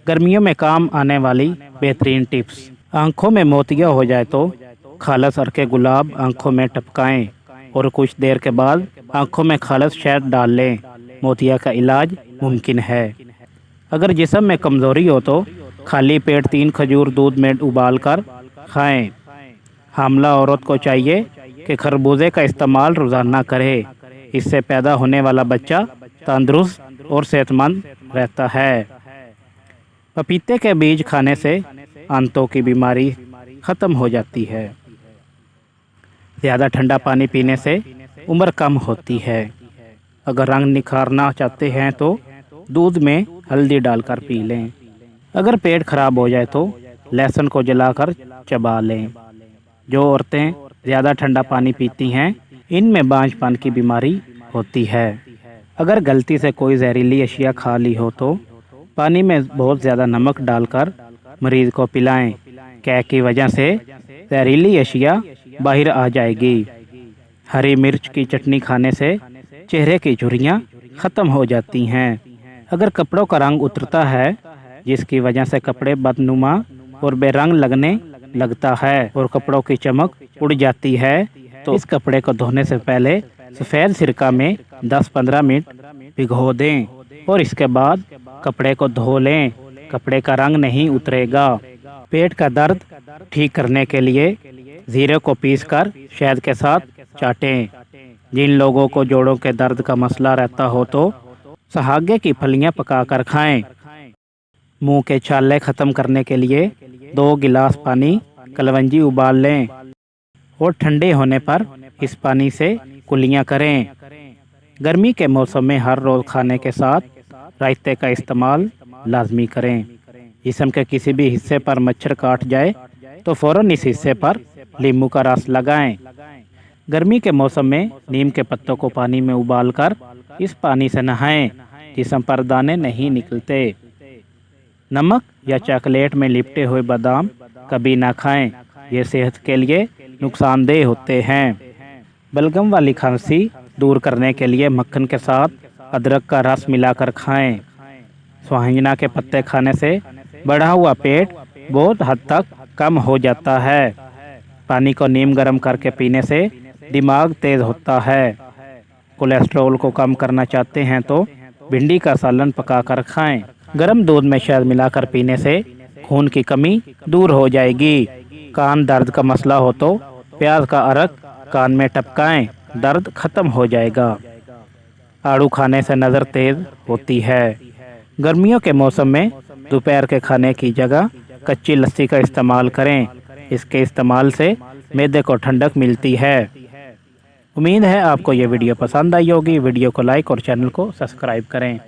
गर्मियों में काम आने वाली बेहतरीन टिप्स। आंखों में मोतिया हो जाए तो खालस अर्के गुलाब आंखों में टपकाएं और कुछ देर के बाद आंखों में खालस शहद डाल लें। मोतिया का इलाज मुमकिन है। अगर जिस्म में कमज़ोरी हो तो खाली पेट 3 खजूर दूध में उबाल कर खाएँ। हामला औरत को चाहिए कि खरबूजे का इस्तेमाल रोज़ाना करे। इससे पैदा होने वाला बच्चा तंदुरुस्त और सेहतमंद रहता है। पपीते के बीज खाने से आंतों की बीमारी ख़त्म हो जाती है। ज़्यादा ठंडा पानी पीने से उम्र कम होती है। अगर रंग निखारना चाहते हैं तो दूध में हल्दी डालकर पी लें। अगर पेट खराब हो जाए तो लहसुन को जलाकर चबा लें। जो औरतें ज़्यादा ठंडा पानी पीती हैं इनमें बांझपन की बीमारी होती है। अगर गलती से कोई जहरीली अशिया खा ली हो तो पानी में बहुत ज़्यादा नमक डालकर मरीज़ को पिलाएं। कैं की वजह से जहरीली अशिया बाहर आ जाएगी। हरी मिर्च की चटनी खाने से चेहरे की झुर्रियाँ ख़त्म हो जाती हैं। अगर कपड़ों का रंग उतरता है जिसकी वजह से कपड़े बदनुमा और बेरंग लगने लगता है और कपड़ों की चमक उड़ जाती है तो इस कपड़े को धोने से पहले सफ़ेद सिरका में 10-15 मिनट भिगो दें और इसके बाद कपड़े को धो लें। कपड़े का रंग नहीं उतरेगा। पेट का दर्द ठीक करने के लिए जीरे को पीसकर शहद के साथ चाटें। जिन लोगों को जोड़ों के दर्द का मसला रहता हो तो सहागे की फलियां पकाकर खाएं। मुंह के छाले ख़त्म करने के लिए 2 गिलास पानी कलवंजी उबाल लें और ठंडे होने पर इस पानी से कुल्लियाँ करें। गर्मी के मौसम में हर रोज़ खाने के साथ रायते का इस्तेमाल लाजमी करें। जिस्म के किसी भी हिस्से पर मच्छर काट जाए तो फ़ौरन इस हिस्से पर नींबू का रस लगाएं। गर्मी के मौसम में नीम के पत्तों को पानी में उबालकर इस पानी से नहाएं। जिस्म पर दाने नहीं निकलते। नमक या चॉकलेट में लिपटे हुए बादाम कभी ना खाएं। ये सेहत के लिए नुकसानदेह होते हैं। बलगम वाली खांसी दूर करने के लिए मक्खन के साथ अदरक का रस मिलाकर खाएं। स्वांजना के पत्ते खाने से बढ़ा हुआ पेट बहुत हद तक कम हो जाता है। पानी को नीम गर्म करके पीने से दिमाग तेज़ होता है। कोलेस्ट्रॉल को कम करना चाहते हैं तो भिंडी का सालन पकाकर खाएं। गर्म दूध में शहद मिलाकर पीने से खून की कमी दूर हो जाएगी। कान दर्द का मसला हो तो प्याज का अर्क कान में टपकाएं, दर्द ख़त्म हो जाएगा। आड़ू खाने से नज़र तेज़ होती है। गर्मियों के मौसम में दोपहर के खाने की जगह कच्ची लस्सी का इस्तेमाल करें। इसके इस्तेमाल से मैदे को ठंडक मिलती है। उम्मीद है आपको ये वीडियो पसंद आई होगी। वीडियो को लाइक और चैनल को सब्सक्राइब करें।